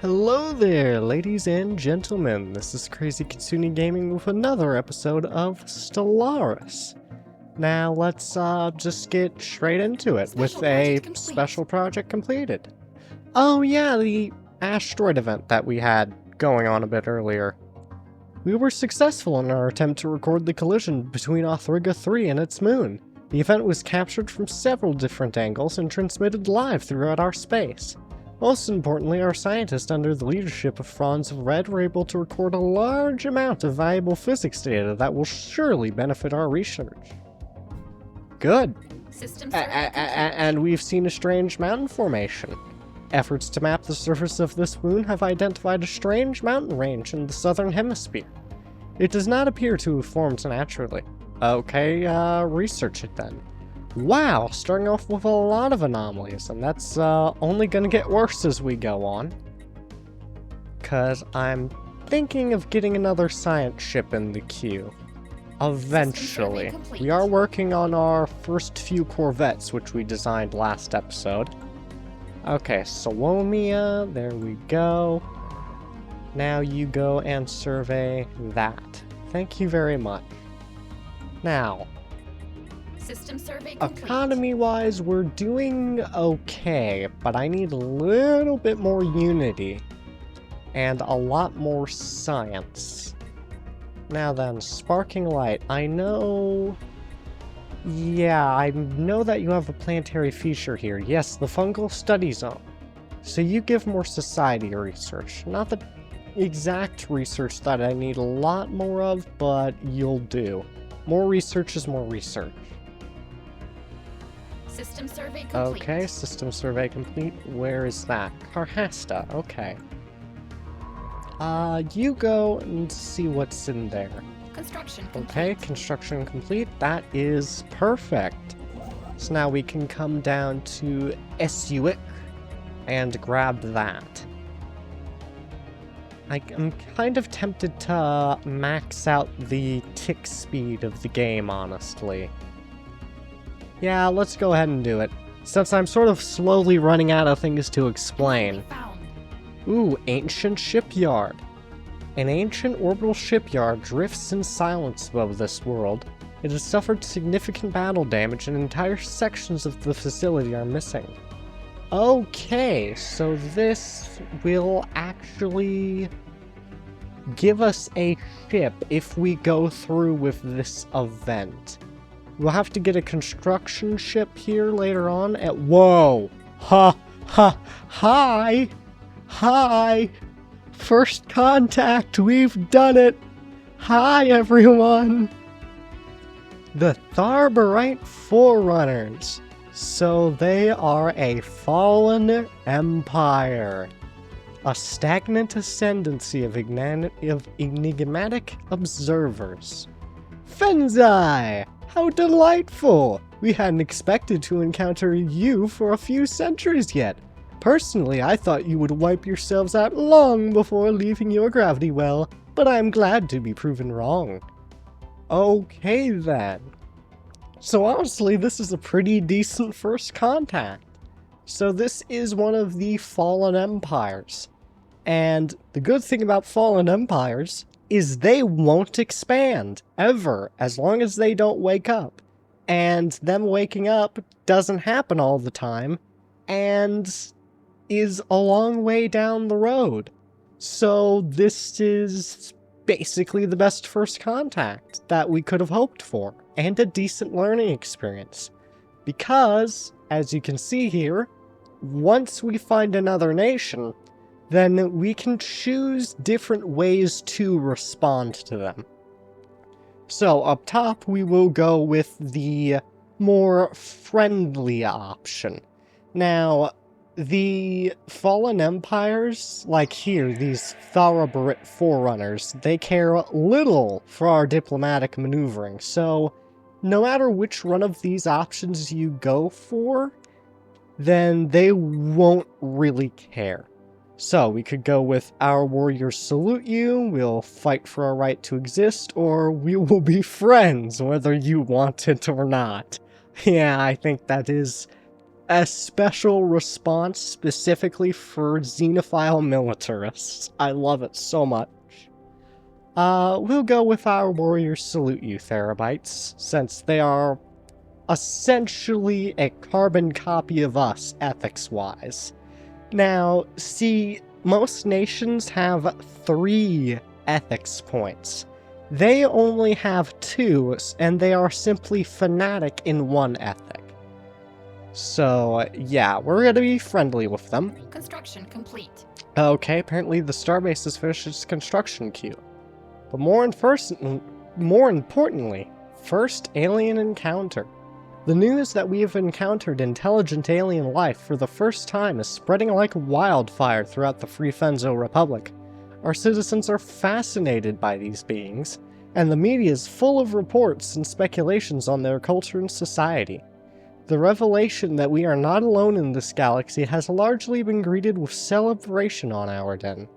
Hello there, ladies and gentlemen. This is Crazy Kitsune Gaming with another episode of Stellaris. Now let's just get straight into it with a special project completed. Oh yeah, the asteroid event that we had going on a bit earlier. We were successful in our attempt to record the collision between Othriga 3 and its moon. The event was captured from several different angles and transmitted live throughout our space. Most importantly, our scientists under the leadership of Franz Red were able to record a large amount of valuable physics data that will surely benefit our research. Good. And we've seen a strange mountain formation. Efforts to map the surface of this moon have identified a strange mountain range in the southern hemisphere. It does not appear to have formed naturally. Okay, research it then. Wow, starting off with a lot of anomalies, and that's only gonna get worse as we go on. Cause I'm thinking of getting another science ship in the queue. Eventually. We are working on our first few corvettes, which we designed last episode. Okay, Salomia, there we go. Now you go and survey that. Thank you very much. Now, System survey complete. economy-wise, we're doing okay, but I need a little bit more unity and a lot more science. Now then, sparking light. I know that you have a planetary feature here. Yes, the fungal study zone. So you give more society research. Not the exact research that I need a lot more of, but you'll do. More research is more research. System survey complete. Okay, system survey complete. Where is that? Karhasta, okay. You go and see what's in there. Construction complete. Okay, construction complete. That is perfect. So now we can come down to Esuik and grab that. I'm kind of tempted to max out the tick speed of the game, honestly. Yeah, let's go ahead and do it, since I'm sort of slowly running out of things to explain. Ooh, ancient shipyard. An ancient orbital shipyard drifts in silence above this world. It has suffered significant battle damage and entire sections of the facility are missing. Okay, so this will actually give us a ship if we go through with this event. We'll have to get a construction ship here later on at— Whoa! Hi! Hi! First contact, we've done it! Hi, everyone! The Tharbarite Forerunners. So they are a fallen empire. A stagnant ascendancy of enigmatic observers. Fenzai! How delightful! We hadn't expected to encounter you for a few centuries yet. Personally, I thought you would wipe yourselves out long before leaving your gravity well, but I'm glad to be proven wrong. Okay then. So honestly, this is a pretty decent first contact. So this is one of the fallen empires. And the good thing about fallen empires is they won't expand, ever, as long as they don't wake up. And them waking up doesn't happen all the time, and is a long way down the road. So this is basically the best first contact that we could have hoped for, and a decent learning experience. Because, as you can see here, once we find another nation, then we can choose different ways to respond to them. So up top, we will go with the more friendly option. Now, the fallen empires, like here, these Tharabarit Forerunners, they care little for our diplomatic maneuvering, so no matter which one of these options you go for, then they won't really care. So we could go with our warriors salute you, we'll fight for our right to exist, or we will be friends whether you want it or not. Yeah, I think that is a special response specifically for xenophile militarists. I love it so much. We'll go with our warriors salute you, Therabytes, since they are essentially a carbon copy of us, ethics-wise. Now, see, most nations have 3 ethics points. They only have 2, and they are simply fanatic in 1 ethic. So, yeah, we're gonna be friendly with them. Construction complete. Okay, apparently the starbase has finished its construction queue. But more importantly, first alien encounter. The news that we have encountered intelligent alien life for the first time is spreading like wildfire throughout the Free Fenzo Republic. Our citizens are fascinated by these beings, and the media is full of reports and speculations on their culture and society. The revelation that we are not alone in this galaxy has largely been greeted with celebration on our den.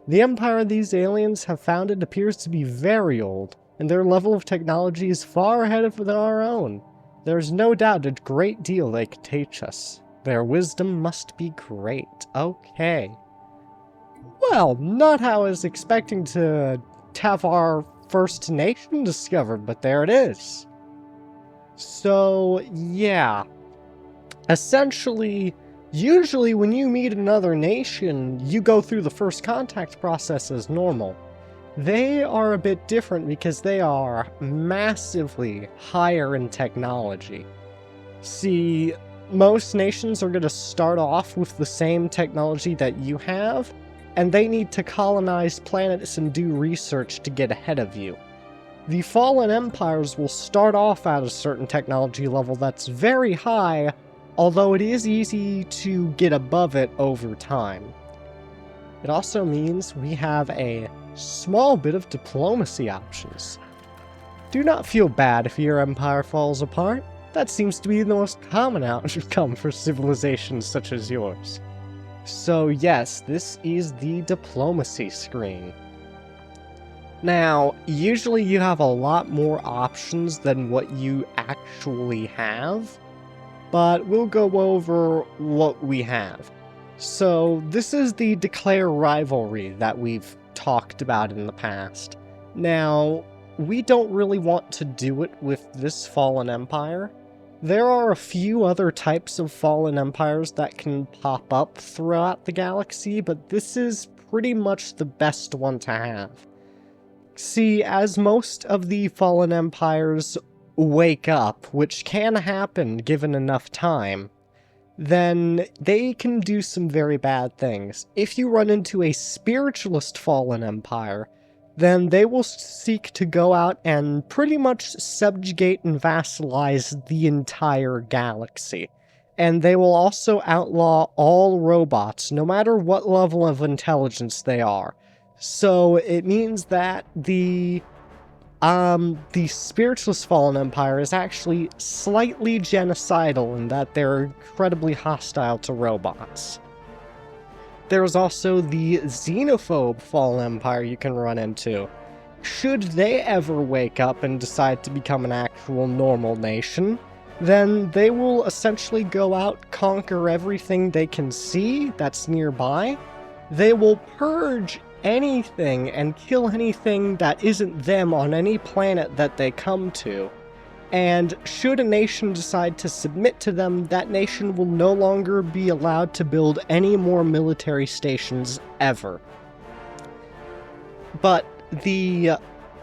The empire these aliens have founded appears to be very old, and their level of technology is far ahead of our own. There is no doubt a great deal they could teach us. Their wisdom must be great. Okay. Well, not how I was expecting to have our first nation discovered, but there it is. So, yeah. Essentially, usually when you meet another nation, you go through the first contact process as normal. They are a bit different because they are massively higher in technology. See, most nations are going to start off with the same technology that you have, and they need to colonize planets and do research to get ahead of you. The fallen empires will start off at a certain technology level that's very high, although it is easy to get above it over time. It also means we have a small bit of diplomacy options. Do not feel bad if your empire falls apart. That seems to be the most common outcome for civilizations such as yours. So yes, this is the diplomacy screen. Now, usually you have a lot more options than what you actually have, but we'll go over what we have. So this is the Declare Rivalry that we've talked about in the past. Now, we don't really want to do it with this Fallen Empire. There are a few other types of Fallen Empires that can pop up throughout the galaxy, but this is pretty much the best one to have. See, as most of the Fallen Empires wake up, which can happen given enough time, then they can do some very bad things. If you run into a spiritualist Fallen Empire, then they will seek to go out and pretty much subjugate and vassalize the entire galaxy. And they will also outlaw all robots, no matter what level of intelligence they are. So it means that the Spiritualist Fallen Empire is actually slightly genocidal in that they're incredibly hostile to robots. There's also the Xenophobe Fallen Empire you can run into. Should they ever wake up and decide to become an actual normal nation, then they will essentially go out, conquer everything they can see that's nearby. They will purge anything and kill anything that isn't them on any planet that they come to. And should a nation decide to submit to them, that nation will no longer be allowed to build any more military stations ever. But the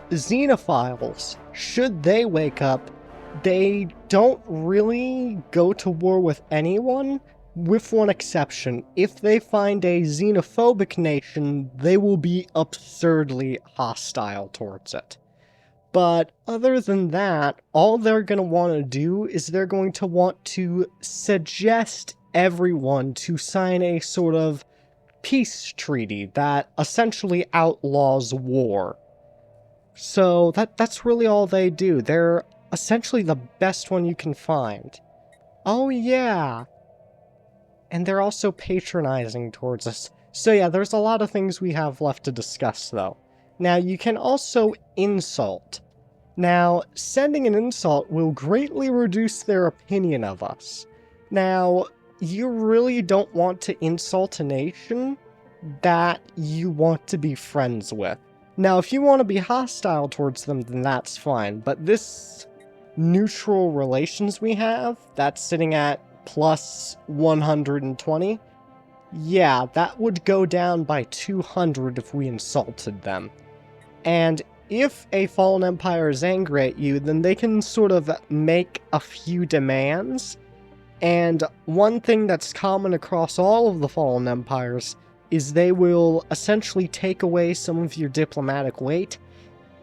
Xenophiles, should they wake up, they don't really go to war with anyone, with one exception. If they find a xenophobic nation, they will be absurdly hostile towards it. But other than that, all they're going to want to do is they're going to want to suggest everyone to sign a sort of peace treaty that essentially outlaws war. So that's really all they do. They're essentially the best one you can find. Oh yeah! And they're also patronizing towards us. So yeah, there's a lot of things we have left to discuss though. Now, you can also insult. Now, sending an insult will greatly reduce their opinion of us. Now, you really don't want to insult a nation that you want to be friends with. Now, if you want to be hostile towards them, then that's fine, but this neutral relations we have, that's sitting at plus 120, yeah, that would go down by 200 if we insulted them. And if a fallen empire is angry at you, then they can sort of make a few demands. And one thing that's common across all of the fallen empires is they will essentially take away some of your diplomatic weight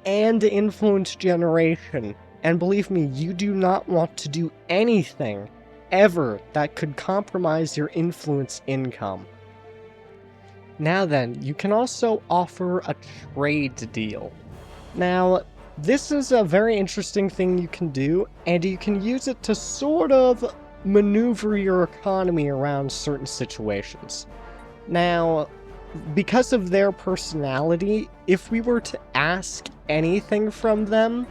and influence generation. And believe me, you do not want to do anything ever that could compromise your influence income. Now then, you can also offer a trade deal. Now, this is a very interesting thing you can do, and you can use it to sort of maneuver your economy around certain situations. Now, because of their personality, if we were to ask anything from them,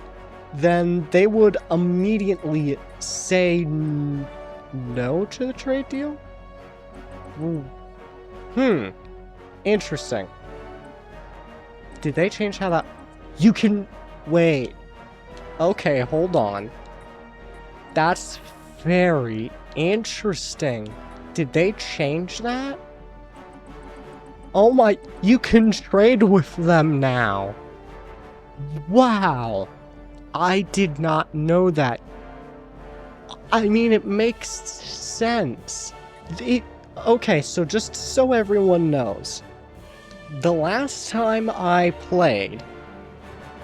then they would immediately say no to the trade deal? Interesting. Did they change how that... You can... Wait. Okay, hold on. That's very interesting. Did they change that? Oh my... You can trade with them now. Wow. I did not know that. I mean, it makes sense. Okay, so just so everyone knows, the last time I played,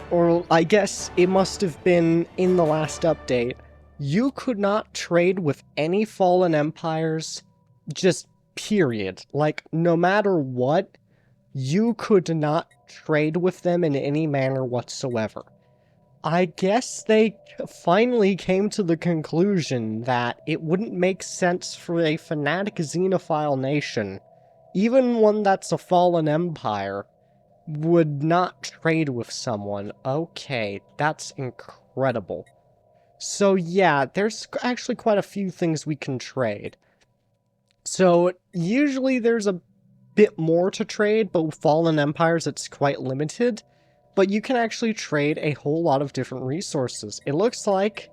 or I guess it must have been in the last update, you could not trade with any fallen empires, just period. Like, no matter what, you could not trade with them in any manner whatsoever. I guess they finally came to the conclusion that it wouldn't make sense for a fanatic xenophile nation, even one that's a fallen empire, would not trade with someone. Okay, that's incredible. So yeah, there's actually quite a few things we can trade. So usually there's a bit more to trade, but with fallen empires it's quite limited. But you can actually trade a whole lot of different resources. It looks like...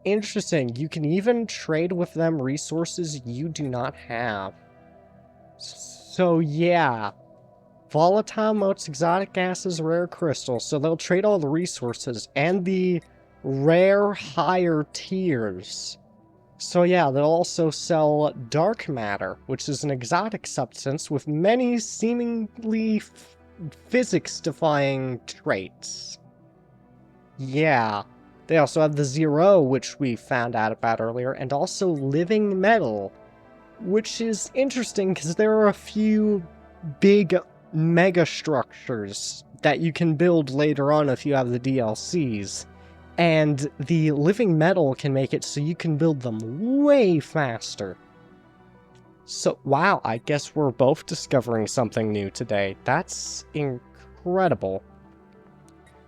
Interesting, you can even trade with them resources you do not have. So yeah. Volatile motes, exotic gases, rare crystals. So they'll trade all the resources and the rare higher tiers. So yeah, they'll also sell dark matter, which is an exotic substance with many seemingly physics-defying traits. Yeah. They also have the Zero, which we found out about earlier, and also living metal, which is interesting because there are a few big mega structures that you can build later on if you have the DLCs. And the living metal can make it so you can build them way faster. So, wow, I guess we're both discovering something new today. That's incredible.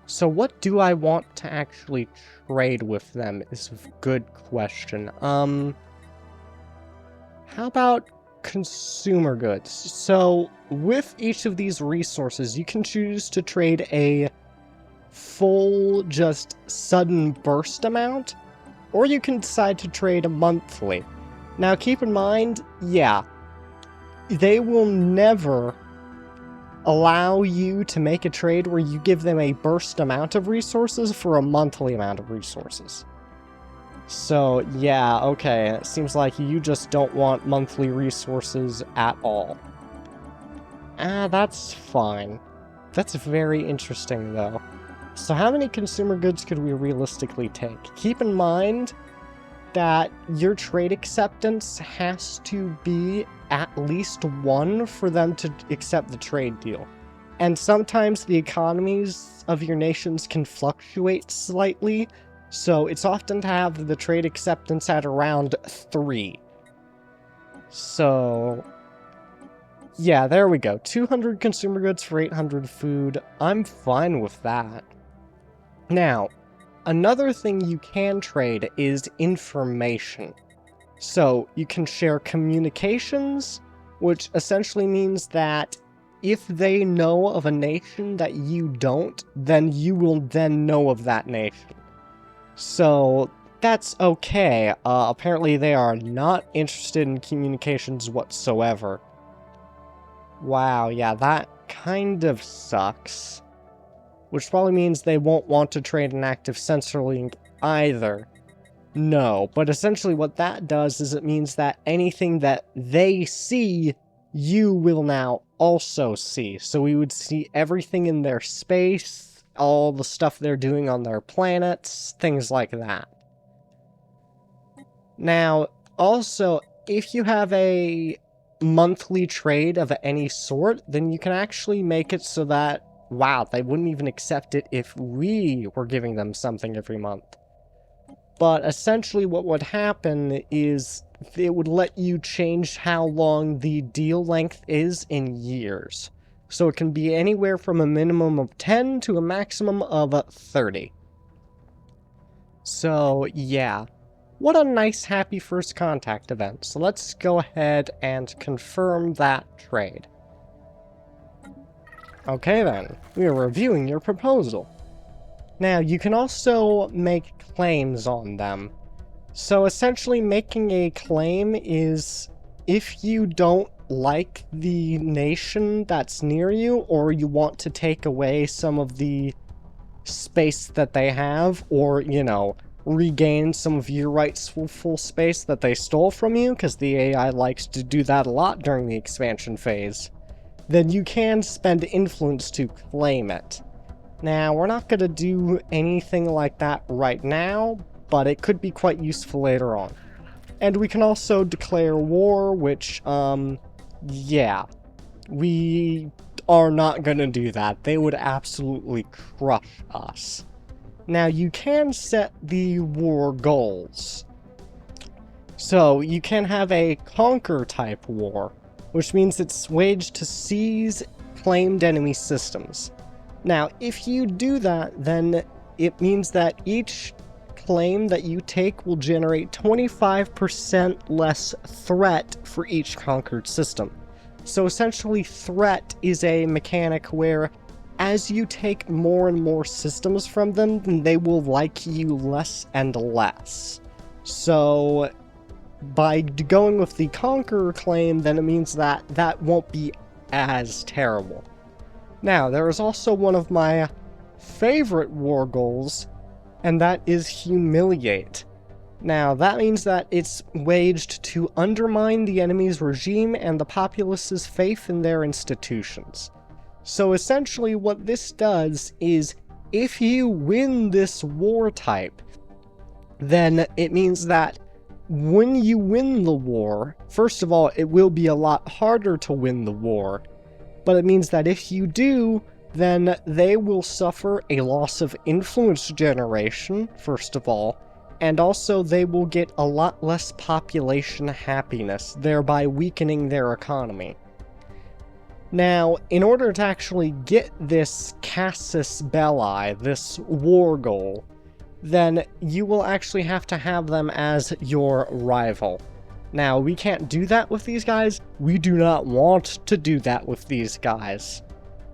So what do I want to actually trade with them is a good question. How about consumer goods? So, with each of these resources, you can choose to trade a full, just sudden burst amount, or you can decide to trade monthly. Now, keep in mind, yeah, they will never allow you to make a trade where you give them a burst amount of resources for a monthly amount of resources. So, yeah, okay, it seems like you just don't want monthly resources at all. That's fine. That's very interesting, though. So how many consumer goods could we realistically take? Keep in mind that your trade acceptance has to be at least 1 for them to accept the trade deal. And sometimes the economies of your nations can fluctuate slightly, so it's often to have the trade acceptance at around 3. So, yeah, there we go. 200 consumer goods for 800 food. I'm fine with that. Now, another thing you can trade is information. So you can share communications, which essentially means that if they know of a nation that you don't, then you will then know of that nation. So that's okay. Apparently they are not interested in communications whatsoever. Wow, yeah, that kind of sucks. Which probably means they won't want to trade an active sensor link either. No, but essentially what that does is it means that anything that they see, you will now also see. So we would see everything in their space, all the stuff they're doing on their planets, things like that. Now, also, if you have a monthly trade of any sort, then you can actually make it so that, wow, they wouldn't even accept it if we were giving them something every month. But essentially what would happen is it would let you change how long the deal length is in years. So it can be anywhere from a minimum of 10 to a maximum of 30. So yeah, what a nice happy first contact event. So let's go ahead and confirm that trade. Okay then, we are reviewing your proposal. Now, you can also make claims on them. So essentially making a claim is if you don't like the nation that's near you, or you want to take away some of the space that they have, or, you know, regain some of your rightful space that they stole from you, because the AI likes to do that a lot during the expansion phase, then you can spend influence to claim it. Now, we're not going to do anything like that right now, but it could be quite useful later on. And we can also declare war, which, yeah, we are not going to do that. They would absolutely crush us. Now, you can set the war goals. So, you can have a conquer type war, which means it's waged to seize claimed enemy systems. Now, if you do that, then it means that each claim that you take will generate 25% less threat for each conquered system. So essentially, threat is a mechanic where as you take more and more systems from them, then they will like you less and less. So by going with the Conqueror claim, then it means that that won't be as terrible. Now, there is also one of my favorite war goals, and that is Humiliate. Now, that means that it's waged to undermine the enemy's regime and the populace's faith in their institutions. So essentially what this does is, if you win this war type, then it means that when you win the war, first of all, it will be a lot harder to win the war, but it means that if you do, then they will suffer a loss of influence generation, first of all, and also they will get a lot less population happiness, thereby weakening their economy. Now, in order to actually get this Casus Belli, this war goal, then you will actually have to have them as your rival. Now, we can't do that with these guys. We do not want to do that with these guys.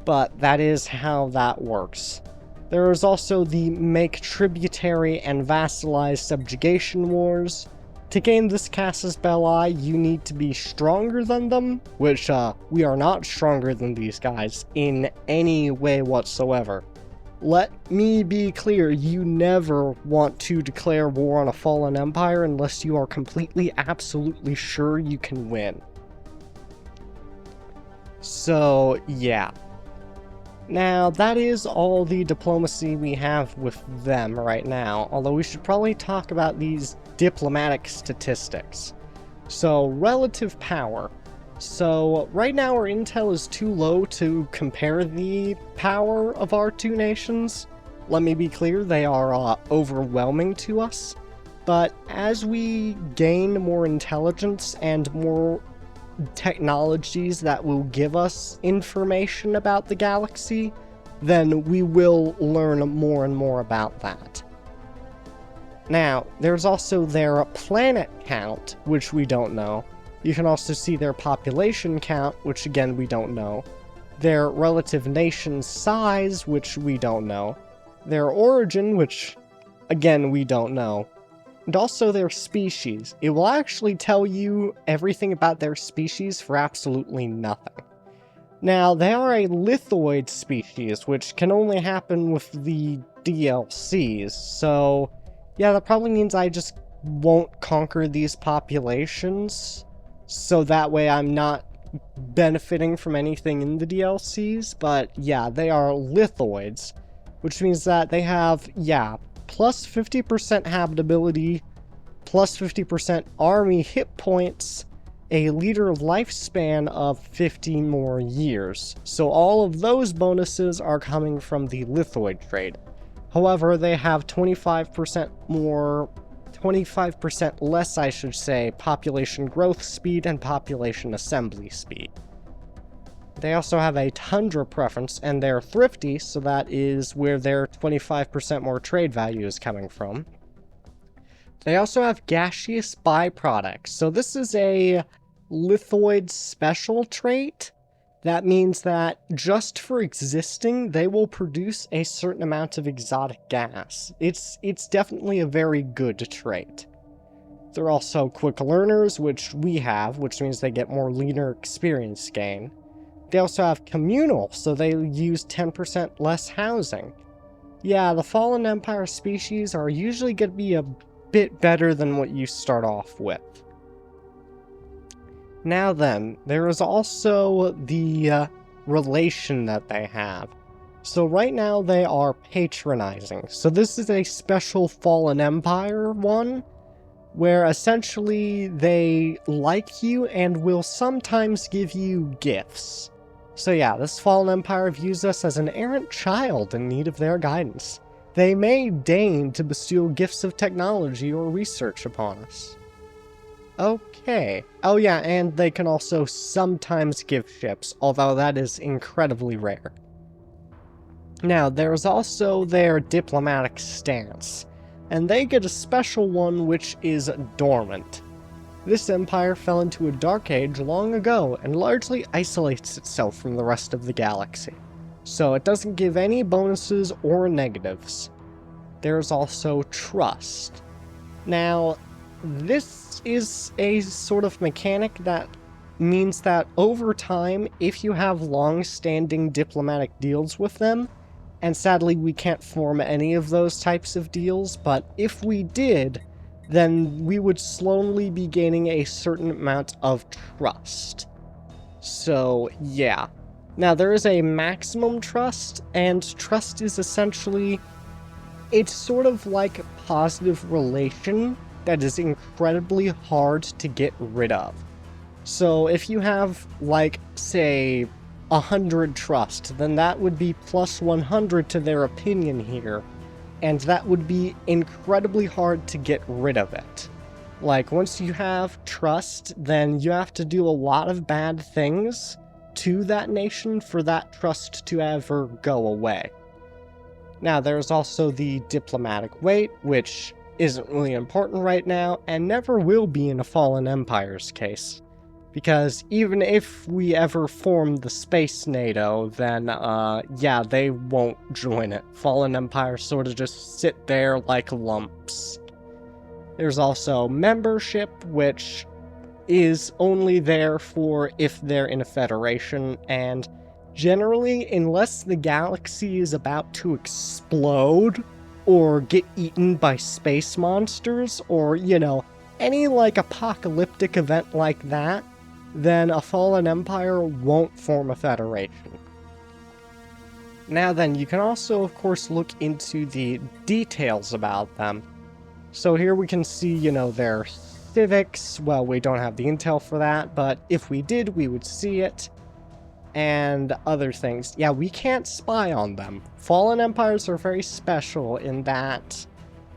But that is how that works. There is also the Make Tributary and Vassalize Subjugation Wars. To gain this Casus Belli, you need to be stronger than them, which, we are not stronger than these guys in any way whatsoever. Let me be clear, you never want to declare war on a fallen empire unless you are completely, absolutely sure you can win. So, yeah. Now, that is all the diplomacy we have with them right now, although we should probably talk about these diplomatic statistics. So, relative power. So, right now our intel is too low to compare the power of our two nations. Let me be clear, they are overwhelming to us. But as we gain more intelligence and more technologies that will give us information about the galaxy, then we will learn more and more about that. Now, there's also their planet count, which we don't know. You can also see their population count, which again we don't know. Their relative nation size, which we don't know. Their origin, which again we don't know. And also their species. It will actually tell you everything about their species for absolutely nothing. Now, they are a lithoid species, which can only happen with the DLCs, so yeah, that probably means I just won't conquer these populations, so that way I'm not benefiting from anything in the DLCs, but yeah, they are lithoids, which means that they have, yeah, plus 50% habitability, plus 50% army hit points, a liter of lifespan of 15 more years. So all of those bonuses are coming from the lithoid trait. However, they have 25% less, I should say, population growth speed and population assembly speed. They also have a tundra preference, and they're thrifty, so that is where their 25% more trade value is coming from. They also have gaseous byproducts, so this is a lithoid special trait. That means that just for existing, they will produce a certain amount of exotic gas. It's definitely a very good trait. They're also quick learners, which we have, which means they get more linear experience gain. They also have communal, so they use 10% less housing. Yeah, the Fallen Empire species are usually going to be a bit better than what you start off with. Now then, there is also the relation that they have. So right now they are patronizing. So this is a special Fallen Empire one, where essentially they like you and will sometimes give you gifts. So yeah, this Fallen Empire views us as an errant child in need of their guidance. They may deign to bestow gifts of technology or research upon us. Okay. Oh yeah, and they can also sometimes give ships, although that is incredibly rare. Now, there's also their diplomatic stance, and they get a special one which is dormant. This empire fell into a dark age long ago and largely isolates itself from the rest of the galaxy, so it doesn't give any bonuses or negatives. There's also trust. Now, this is a sort of mechanic that means that over time, if you have long-standing diplomatic deals with them, and sadly we can't form any of those types of deals, but if we did, then we would slowly be gaining a certain amount of trust. So, yeah. Now, there is a maximum trust, and trust is essentially, it's sort of like a positive relation that is incredibly hard to get rid of. So if you have, like, say, 100 trust, then that would be plus 100 to their opinion here, and that would be incredibly hard to get rid of it. Like, once you have trust, then you have to do a lot of bad things to that nation for that trust to ever go away. Now, there's also the diplomatic weight, which isn't really important right now, and never will be in a Fallen Empire's case. Because even if we ever form the Space NATO, then, yeah, they won't join it. Fallen Empire sort of just sit there like lumps. There's also membership, which is only there for if they're in a federation, and generally, unless the galaxy is about to explode, or get eaten by space monsters, or, you know, any, like, apocalyptic event like that, then a Fallen Empire won't form a federation. Now then, you can also, of course, look into the details about them. So here we can see, you know, their civics. Well, we don't have the intel for that, but if we did, we would see it. And other things. Yeah, we can't spy on them. Fallen Empires are very special in that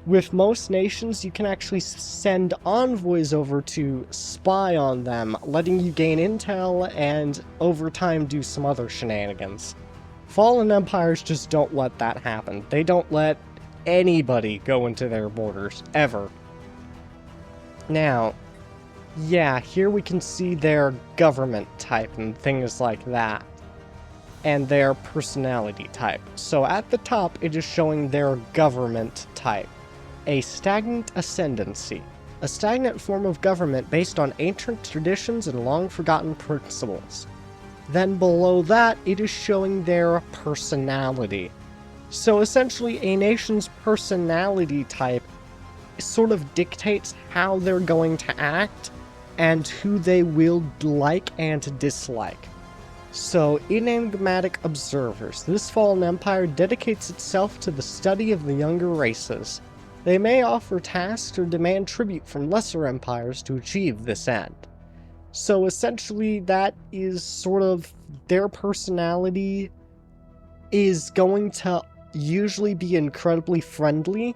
with most nations, you can actually send envoys over to spy on them, letting you gain intel and over time do some other shenanigans. Fallen Empires just don't let that happen. They don't let anybody go into their borders, ever. Now, yeah, here we can see their government type and things like that, and their personality type. So at the top, it is showing their government type, a stagnant ascendancy, a stagnant form of government based on ancient traditions and long-forgotten principles. Then below that, it is showing their personality. So essentially, a nation's personality type sort of dictates how they're going to act and who they will like and dislike. So, enigmatic observers. This fallen empire dedicates itself to the study of the younger races. They may offer tasks or demand tribute from lesser empires to achieve this end. So essentially, that is sort of their personality is going to usually be incredibly friendly,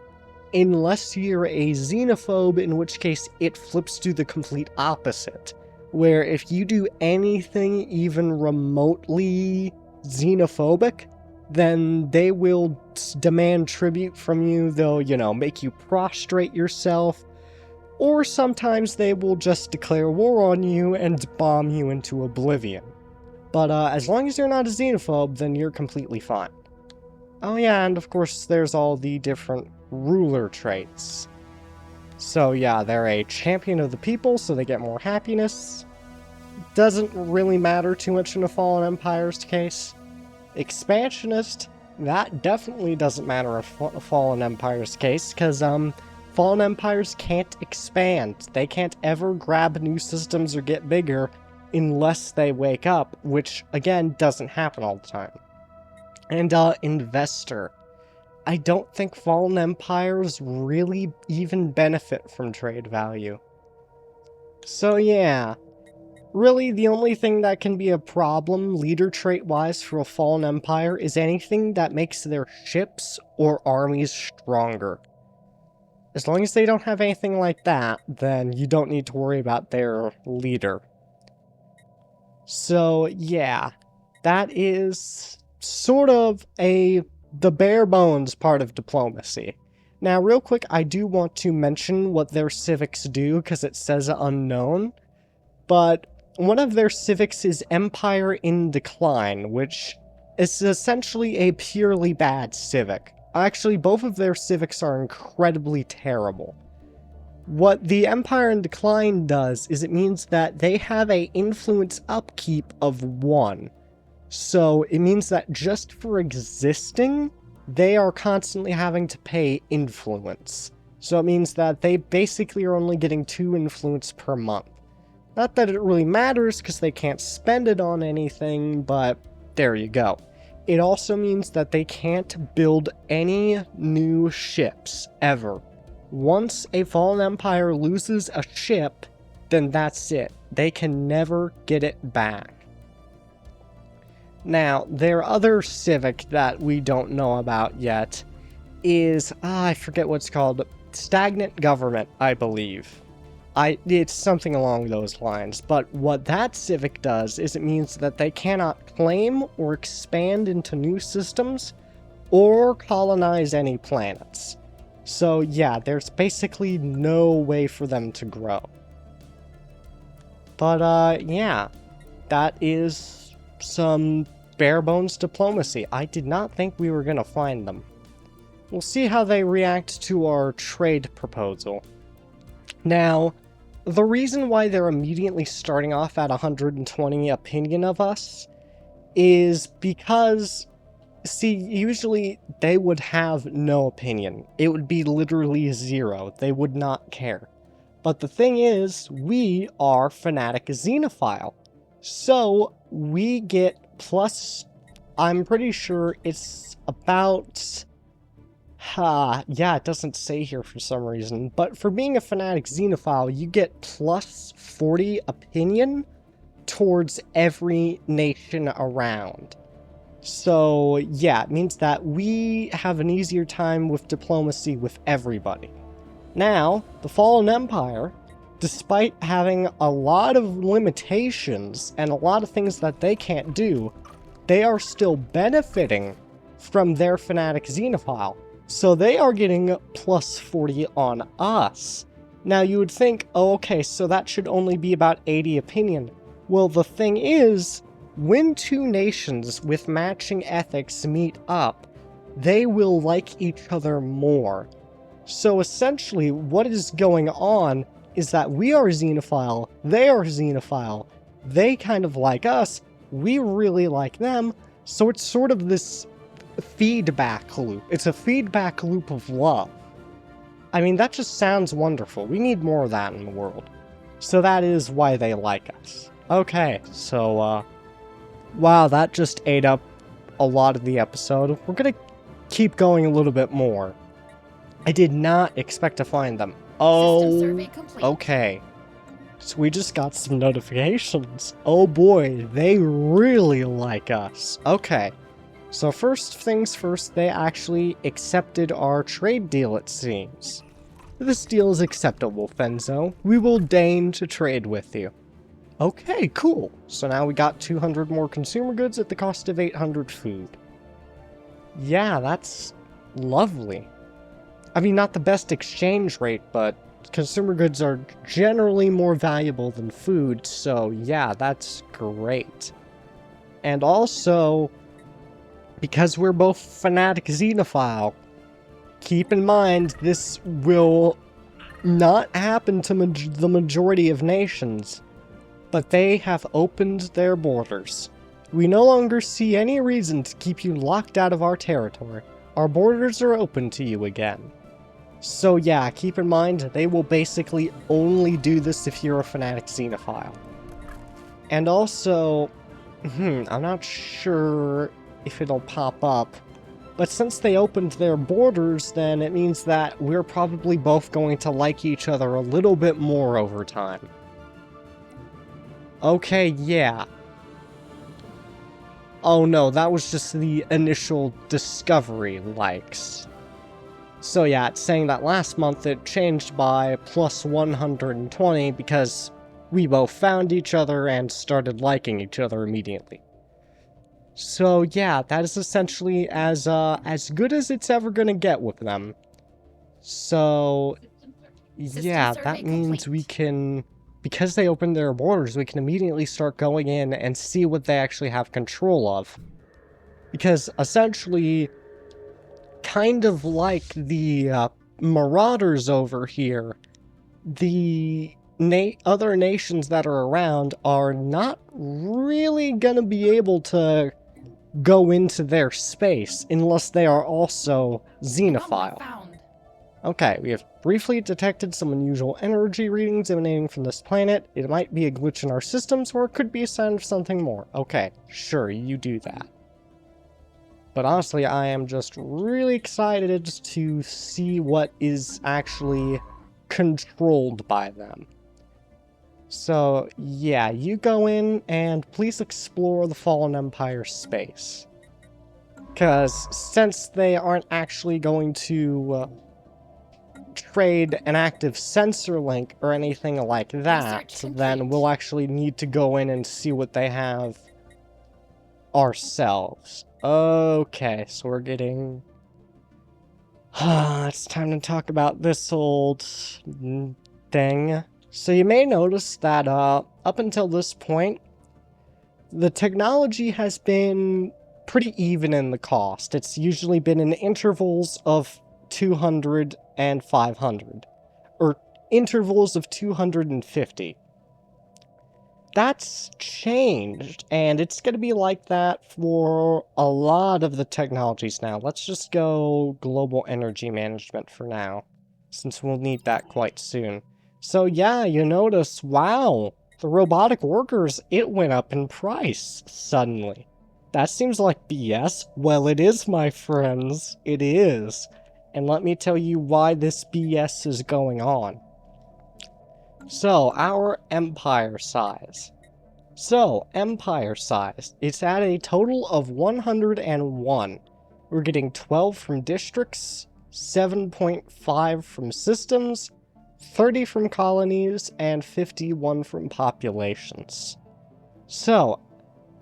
unless you're a xenophobe, in which case it flips to the complete opposite, where if you do anything even remotely xenophobic, then they will demand tribute from you. They'll, make you prostrate yourself, or sometimes they will just declare war on you and bomb you into oblivion. But as long as you're not a xenophobe, then you're completely fine. Oh yeah, and of course there's all the different ruler traits. So yeah, they're a champion of the people, so they get more happiness. Doesn't really matter too much in a Fallen Empire's case. Expansionist, that definitely doesn't matter in a Fallen Empire's case, because Fallen Empires can't expand. They can't ever grab new systems or get bigger unless they wake up, which again doesn't happen all the time. And investor. I don't think Fallen Empires really even benefit from trade value. So yeah, really the only thing that can be a problem leader trait-wise for a Fallen Empire is anything that makes their ships or armies stronger. As long as they don't have anything like that, then you don't need to worry about their leader. So yeah, that is sort of the bare bones part of diplomacy. Now, real quick, I do want to mention what their civics do, because it says unknown, but one of their civics is Empire in Decline, which is essentially a purely bad civic. Actually, both of their civics are incredibly terrible. What the Empire in Decline does is it means that they have a influence upkeep of 1. So it means that just for existing, they are constantly having to pay influence. So it means that they basically are only getting 2 influence per month. Not that it really matters because they can't spend it on anything, but there you go. It also means that they can't build any new ships, ever. Once a Fallen Empire loses a ship, then that's it. They can never get it back. Now, their other civic that we don't know about yet is, I forget what's called, stagnant government, I believe. It's something along those lines, but what that civic does is it means that they cannot claim or expand into new systems or colonize any planets. So yeah, there's basically no way for them to grow. But yeah, that is some bare bones diplomacy. I did not think we were gonna find them. We'll see how they react to our trade proposal. Now, the reason why they're immediately starting off at 120 opinion of us is because, see, usually they would have no opinion. It would be literally 0. They would not care. But the thing is, we are Fanatic Xenophile. So, we get plus, I'm pretty sure it's about, yeah, it doesn't say here for some reason, but for being a Fanatic Xenophile, you get plus 40 opinion towards every nation around. So, yeah, it means that we have an easier time with diplomacy with everybody. Now, the Fallen Empire, despite having a lot of limitations and a lot of things that they can't do, they are still benefiting from their Fanatic Xenophile. So they are getting plus 40 on us. Now you would think, oh, okay, so that should only be about 80 opinion. Well, the thing is, when two nations with matching ethics meet up, they will like each other more. So essentially, what is going on is that we are xenophile, they are xenophile, they kind of like us, we really like them, so it's sort of this feedback loop. It's a feedback loop of love. I mean, that just sounds wonderful. We need more of that in the world. So that is why they like us. Okay, so, wow, that just ate up a lot of the episode. We're gonna keep going a little bit more. I did not expect to find them. System Oh, survey complete. okay. So we just got some notifications. Oh boy, they really like us. Okay. So first things first, they actually accepted our trade deal, it seems. This deal is acceptable, Fenzo. We will deign to trade with you. Okay, cool. So now we got 200 more consumer goods at the cost of 800 food. Yeah, that's lovely. I mean, not the best exchange rate, but consumer goods are generally more valuable than food, so yeah, that's great. And also, because we're both fanatic xenophile, keep in mind this will not happen to the majority of nations, but they have opened their borders. We no longer see any reason to keep you locked out of our territory. Our borders are open to you again. So yeah, keep in mind, they will basically only do this if you're a fanatic xenophile. And also, I'm not sure if it'll pop up, but since they opened their borders, then it means that we're probably both going to like each other a little bit more over time. Okay, yeah. Oh no, that was just the initial discovery likes. So yeah, it's saying that last month it changed by plus 120 because we both found each other and started liking each other immediately. So yeah, that is essentially as good as it's ever gonna get with them. So yeah, survey that means complete. we can, because they opened their borders, we can immediately start going in and see what they actually have control of. Because essentially, kind of like the marauders over here, the other nations that are around are not really gonna be able to go into their space unless they are also xenophile. Found. Okay, we have briefly detected some unusual energy readings emanating from this planet. It might be a glitch in our systems, or it could be a sign of something more. Okay, sure, you do that. But honestly, I am just really excited to see what is actually controlled by them. So, yeah, you go in and please explore the Fallen Empire space. Because since they aren't actually going to trade an active sensor link or anything like that, Research then complete. we'll actually need to go in and see what they have ourselves. Okay, so we're getting... it's time to talk about this old thing. So you may notice that up until this point, the technology has been pretty even in the cost. It's usually been in intervals of 200 and 500, or intervals of 250. That's changed, and it's going to be like that for a lot of the technologies now. Let's just go global energy management for now, since we'll need that quite soon. So yeah, you notice, wow, the robotic workers, it went up in price suddenly. That seems like BS. Well, it is, my friends. It is. And let me tell you why this BS is going on. So, our empire size. It's at a total of 101. We're getting 12 from districts, 7.5 from systems, 30 from colonies, and 51 from populations. So,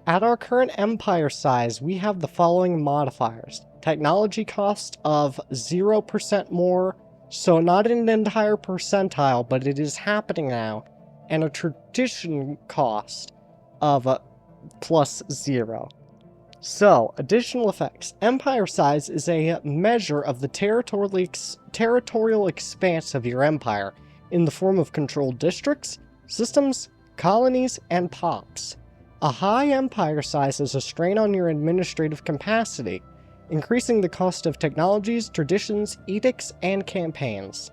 At our current empire size, we have the following modifiers. Technology cost of 0% more, so not an entire percentile, but it is happening now, and a tradition cost of plus 0. So, additional effects. Empire size is a measure of the territorial expanse of your empire in the form of controlled districts, systems, colonies, and pops. A high empire size is a strain on your administrative capacity, increasing the cost of technologies, traditions, edicts, and campaigns,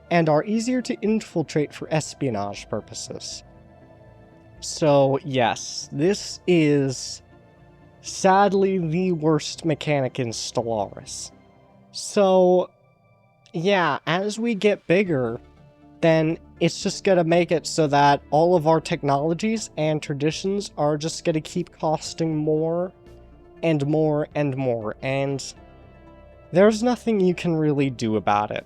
and are easier to infiltrate for espionage purposes. So, yes, this is sadly the worst mechanic in Stellaris. So, yeah, as we get bigger, then it's just gonna make it so that all of our technologies and traditions are just gonna keep costing more and more and more, and there's nothing you can really do about it.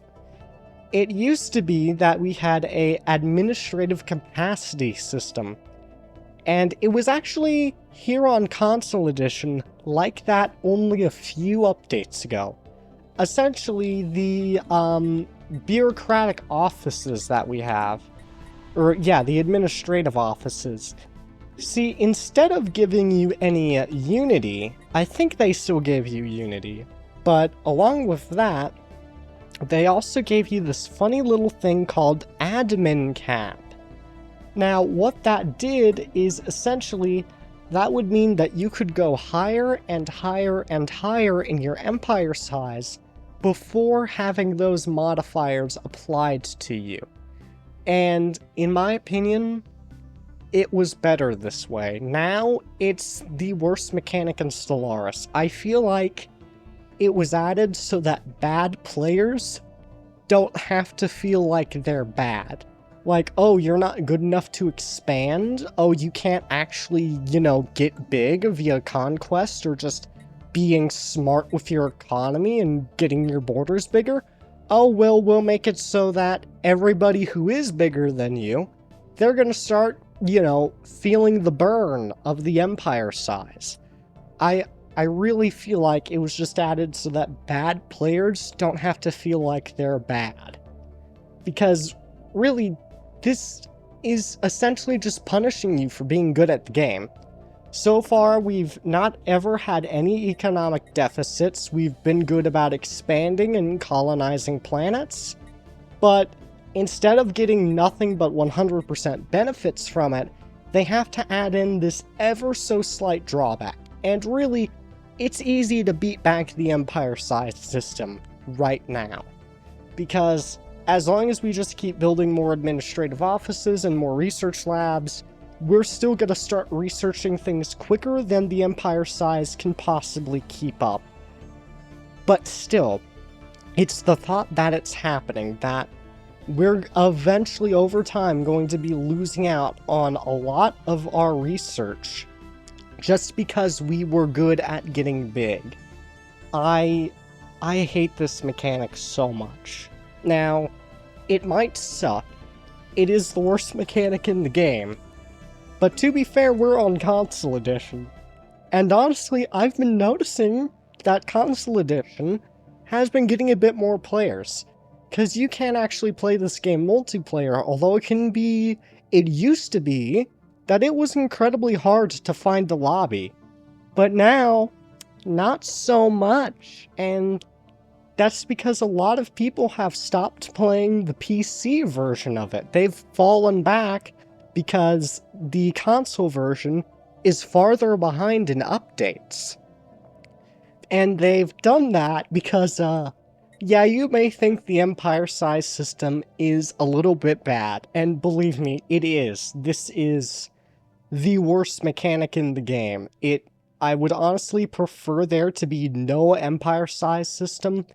It used to be that we had a administrative capacity system, and it was actually here on Console Edition like that only a few updates ago. Essentially, the bureaucratic offices that we have, the administrative offices. See, instead of giving you any Unity, I think they still gave you Unity, but along with that, they also gave you this funny little thing called admin cap. Now, what that did is essentially, that would mean that you could go higher and higher and higher in your empire size before having those modifiers applied to you. And in my opinion, it was better this way. Now, it's the worst mechanic in Stellaris. I feel like it was added so that bad players don't have to feel like they're bad. Like, oh, you're not good enough to expand? Oh, you can't actually, get big via conquest or just being smart with your economy and getting your borders bigger? Oh, well, we'll make it so that everybody who is bigger than you, they're gonna start, feeling the burn of the empire size. I really feel like it was just added so that bad players don't have to feel like they're bad. Because, really, this is essentially just punishing you for being good at the game. So far, we've not ever had any economic deficits. We've been good about expanding and colonizing planets. But instead of getting nothing but 100% benefits from it, they have to add in this ever so slight drawback. And really, it's easy to beat back the empire-sized system right now. Because as long as we just keep building more administrative offices and more research labs, we're still gonna start researching things quicker than the empire size can possibly keep up. But still, it's the thought that it's happening, that we're eventually over time going to be losing out on a lot of our research just because we were good at getting big. I hate this mechanic so much. Now, it might suck. It is the worst mechanic in the game. But to be fair, we're on Console Edition. And honestly, I've been noticing that Console Edition has been getting a bit more players. Because you can actually play this game multiplayer, although it used to be that it was incredibly hard to find a lobby. But now, not so much. And that's because a lot of people have stopped playing the PC version of it. They've fallen back because the console version is farther behind in updates. And they've done that because, you may think the empire size system is a little bit bad, and believe me, it is. This is the worst mechanic in the game. I would honestly prefer there to be no empire size system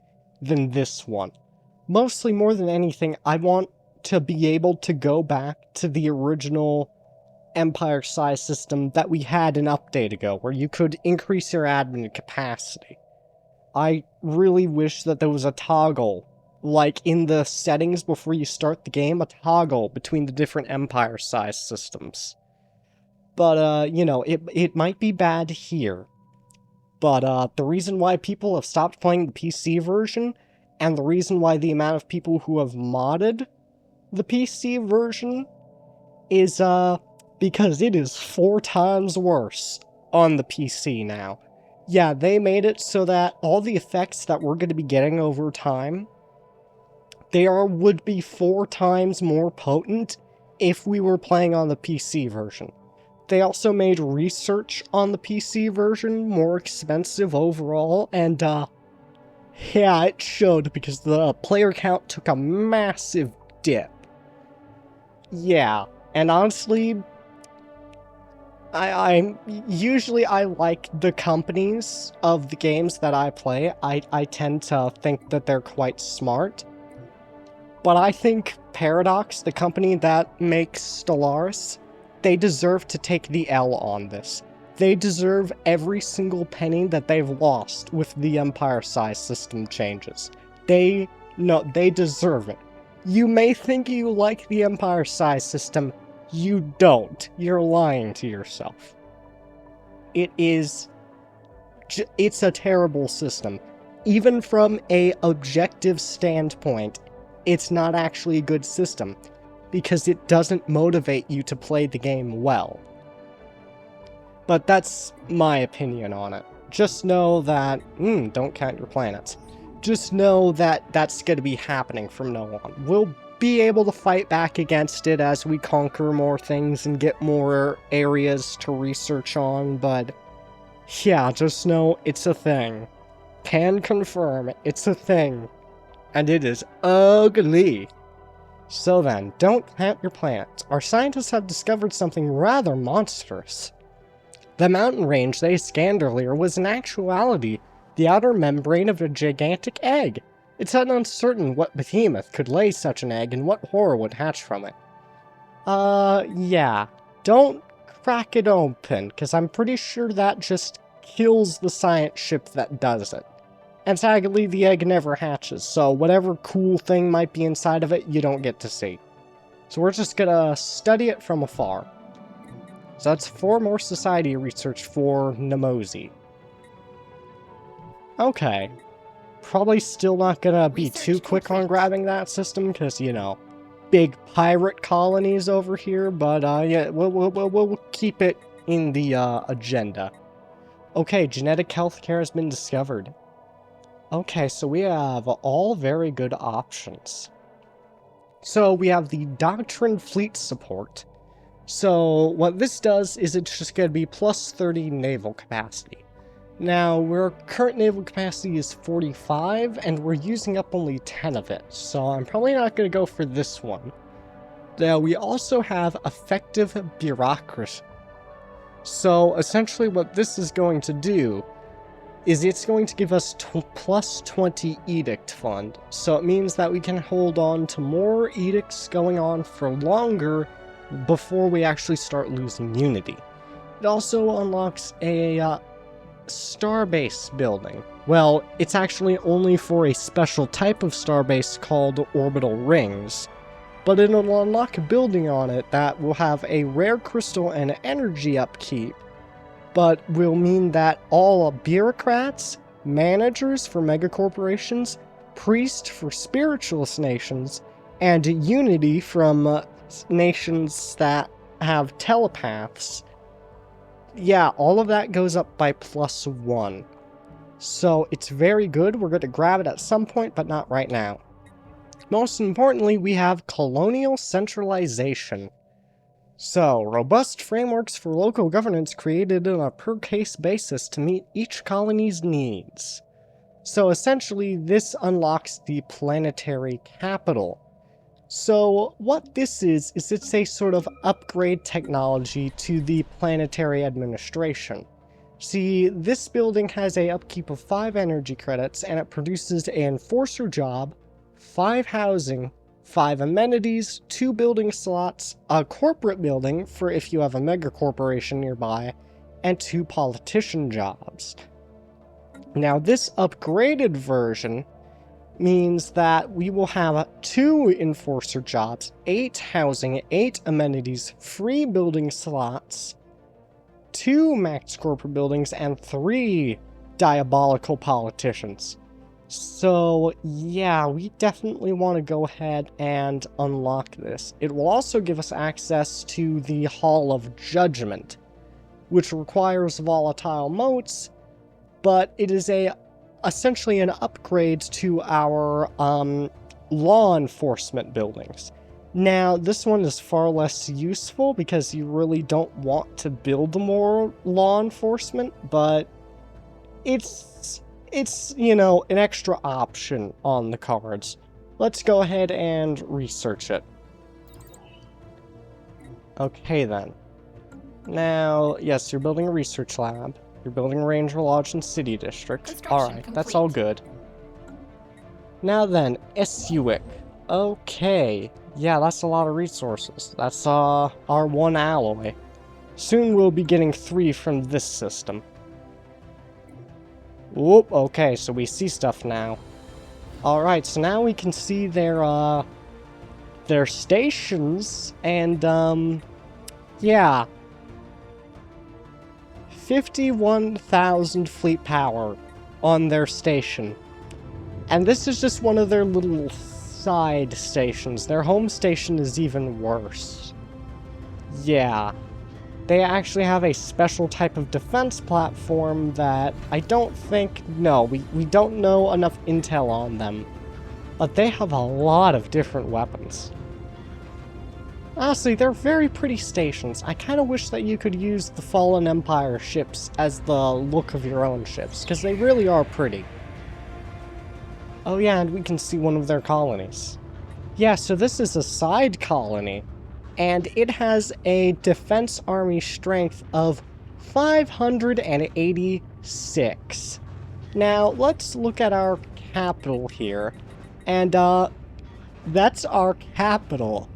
than this one. Mostly more than anything, I want to be able to go back to the original empire size system that we had an update ago, where you could increase your admin capacity. I really wish that there was a toggle, like in the settings before you start the game, a toggle between the different empire size systems. But, you know, it might be bad here. But, the reason why people have stopped playing the PC version, and the reason why the amount of people who have modded the PC version is, because it is 4 times worse on the PC now. Yeah, they made it so that all the effects that we're going to be getting over time, would be 4 times more potent if we were playing on the PC version. They also made research on the PC version more expensive overall, and, yeah, it showed because the player count took a massive dip. Yeah, and honestly, I usually like the companies of the games that I play. I tend to think that they're quite smart. But I think Paradox, the company that makes Stellaris, they deserve to take the L on this. They deserve every single penny that they've lost with the Empire size system changes. They deserve it. You may think you like the Empire size system. You don't. You're lying to yourself. It's a terrible system. Even from a objective standpoint, it's not actually a good system, because it doesn't motivate you to play the game well. But that's my opinion on it. Just know that, don't count your planets. Just know that that's going to be happening from now on. We'll be able to fight back against it as we conquer more things and get more areas to research on, but yeah, just know it's a thing. Can confirm it's a thing. And it is ugly. So then, don't count your planets. Our scientists have discovered something rather monstrous. The mountain range they scanned earlier was in actuality the outer membrane of a gigantic egg. It's uncertain what behemoth could lay such an egg and what horror would hatch from it. Yeah. Don't crack it open, because I'm pretty sure that just kills the science ship that does it. And sadly, the egg never hatches, so whatever cool thing might be inside of it, you don't get to see. So we're just gonna study it from afar. So that's 4 more society research for Nemosi. Okay. Probably still not gonna be too quick on grabbing that system, because, you know, big pirate colonies over here, but, yeah, we'll keep it in the, agenda. Okay, genetic healthcare has been discovered. Okay, so we have all very good options. So we have the Doctrine Fleet Support. So what this does is it's just going to be plus 30 naval capacity. Now, our current naval capacity is 45, and we're using up only 10 of it, so I'm probably not going to go for this one. Now, we also have effective bureaucracy. So essentially what this is going to do is it's going to give us plus 20 edict fund. So it means that we can hold on to more edicts going on for longer before we actually start losing unity. It also unlocks a starbase building. Well, it's actually only for a special type of starbase called orbital rings, but it'll unlock a building on it that will have a rare crystal and energy upkeep, but will mean that all bureaucrats, managers for megacorporations, priests for spiritualist nations, and unity from nations that have telepaths, yeah, all of that goes up by plus 1. So it's very good. We're going to grab it at some point, but not right now. Most importantly, we have colonial centralization. So, robust frameworks for local governance created on a per-case basis to meet each colony's needs. So essentially, this unlocks the planetary capital. So what this is it's a sort of upgrade technology to the planetary administration. See, this building has a upkeep of 5 energy credits, and it produces an enforcer job, 5 housing, 5 amenities, 2 building slots, a corporate building for if you have a mega corporation nearby, and 2 politician jobs. Now this upgraded version means that we will have 2 enforcer jobs, 8 housing, 8 amenities, free building slots, 2 max corporate buildings and 3 diabolical politicians. So yeah, we definitely want to go ahead and unlock this. It will also give us access to the Hall of Judgment, which requires volatile motes, but it is essentially an upgrade to our law enforcement buildings. Now, this one is far less useful because you really don't want to build more law enforcement, but it's you know, an extra option on the cards. Let's go ahead and research it. Okay then. Now, yes, you're building a research lab. You're building a Ranger Lodge and City District. Alright, that's all good. Now then, Esuic. Okay. Yeah, that's a lot of resources. That's our 1 alloy. Soon we'll be getting 3 from this system. Whoop, okay, so we see stuff now. Alright, so now we can see their stations, and, yeah. 51,000 fleet power on their station. And this is just one of their little side stations. Their home station is even worse. Yeah. They actually have a special type of defense platform that I don't think... No, we don't know enough intel on them. But they have a lot of different weapons. Honestly, they're very pretty stations. I kind of wish that you could use the Fallen Empire ships as the look of your own ships, because they really are pretty. Oh yeah, and we can see one of their colonies. Yeah, so this is a side colony, and it has a defense army strength of 586. Now, let's look at our capital here, and that's our capital.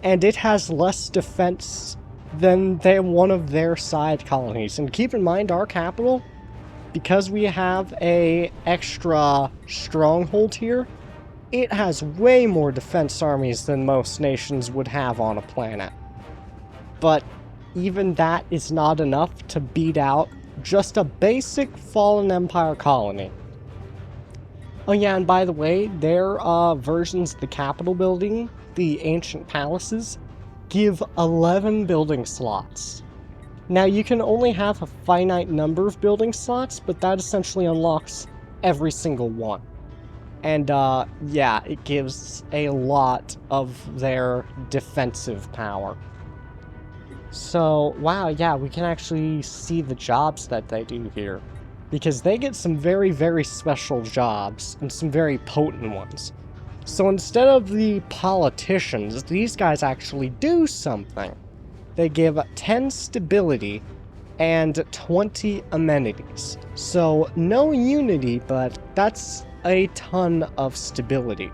And it has less defense than one of their side colonies. And keep in mind, our capital, because we have a extra stronghold here, it has way more defense armies than most nations would have on a planet. But even that is not enough to beat out just a basic Fallen Empire colony. Oh yeah, and by the way, their versions of the Capitol building, the ancient palaces, give 11 building slots. Now, you can only have a finite number of building slots, but that essentially unlocks every single one. And, yeah, it gives a lot of their defensive power. So, wow, yeah, we can actually see the jobs that they do here. Because they get some very, very special jobs, and some very potent ones. So instead of the politicians, these guys actually do something. They give 10 stability and 20 amenities. So no unity, but that's a ton of stability.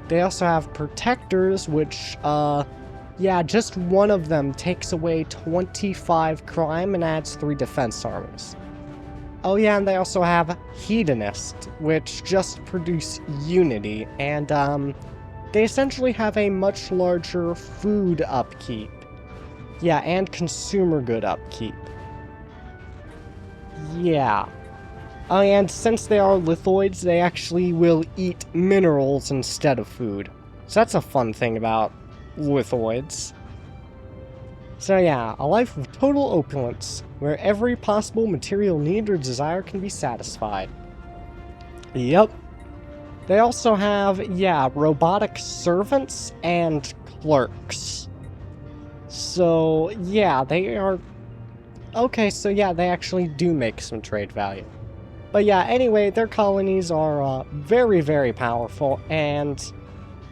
They also have protectors, which, yeah, just one of them takes away 25 crime and adds 3 defense armies. Oh yeah, and they also have Hedonist, which just produce unity, and they essentially have a much larger food upkeep. Yeah, and consumer good upkeep. Yeah. Oh, and since they are lithoids, they actually will eat minerals instead of food. So that's a fun thing about lithoids. So yeah, a life of total opulence, where every possible material need or desire can be satisfied. Yep. They also have, yeah, robotic servants and clerks. So, yeah, they are... Okay, so yeah, they actually do make some trade value. But yeah, anyway, their colonies are very, very powerful, and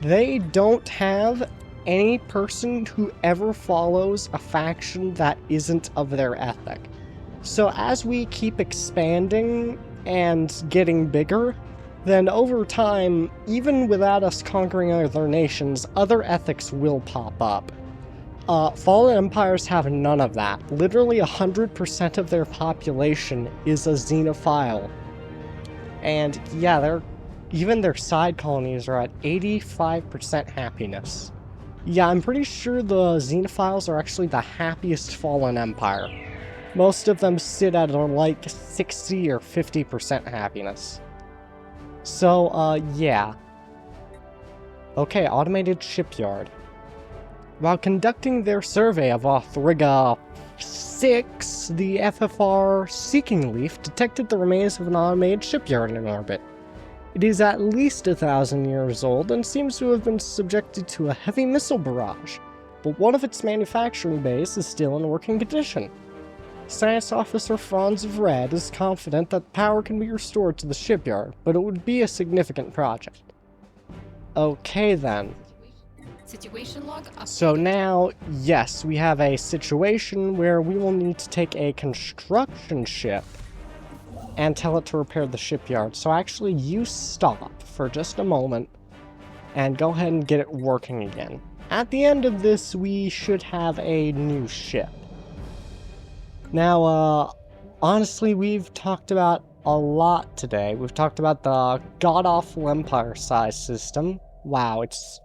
they don't have any person who ever follows a faction that isn't of their ethic. So as we keep expanding and getting bigger, then over time, even without us conquering other nations, other ethics will pop up. Fallen Empires have none of that. Literally 100% of their population is a xenophile. And yeah, even their side colonies are at 85% happiness. Yeah, I'm pretty sure the Xenophiles are actually the happiest fallen empire. Most of them sit at like 60 or 50% happiness. So, yeah. Okay, automated shipyard. While conducting their survey of Othriga 6, the FFR Seeking Leaf detected the remains of an automated shipyard in orbit. It is at least 1,000 years old and seems to have been subjected to a heavy missile barrage, but one of its manufacturing bays is still in working condition. Science Officer Franz of Red is confident that power can be restored to the shipyard, but it would be a significant project. Okay then. Situation log updated. So now, yes, we have a situation where we will need to take a construction ship and tell it to repair the shipyard. So actually, you stop for just a moment and go ahead and get it working again. At the end of this, we should have a new ship. Now, honestly, we've talked about a lot today. We've talked about the god-awful empire size system. Wow, it's...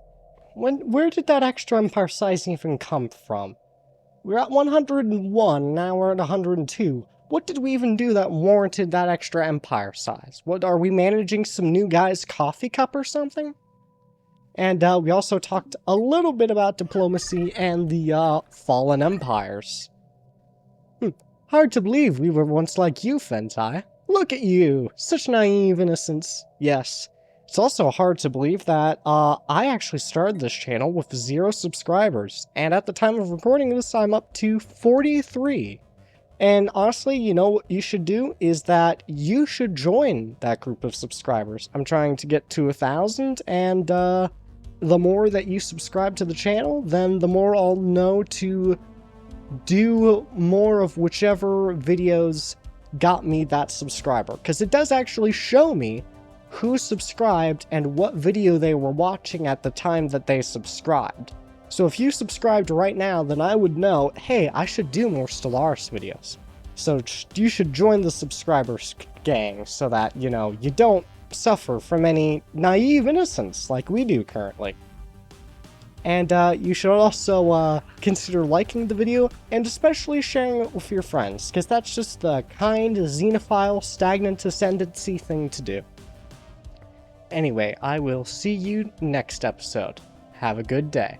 Where did that extra empire size even come from? We're at 101, now we're at 102. What did we even do that warranted that extra empire size? What, are we managing some new guy's coffee cup or something? And we also talked a little bit about diplomacy and the fallen empires. Hard to believe we were once like you, Fentai. Look at you, such naive innocence. Yes. It's also hard to believe that I actually started this channel with 0 subscribers, and at the time of recording this, I'm up to 43. And honestly, you know what you should do is that you should join that group of subscribers. I'm trying to get to 1,000, and the more that you subscribe to the channel, then the more I'll know to do more of whichever videos got me that subscriber. Because it does actually show me who subscribed and what video they were watching at the time that they subscribed. So if you subscribed right now, then I would know, hey, I should do more Stellaris videos. So you should join the subscribers gang so that, you know, you don't suffer from any naive innocence like we do currently. And you should also consider liking the video and especially sharing it with your friends, because that's just the kind xenophile stagnant ascendancy thing to do. Anyway, I will see you next episode. Have a good day.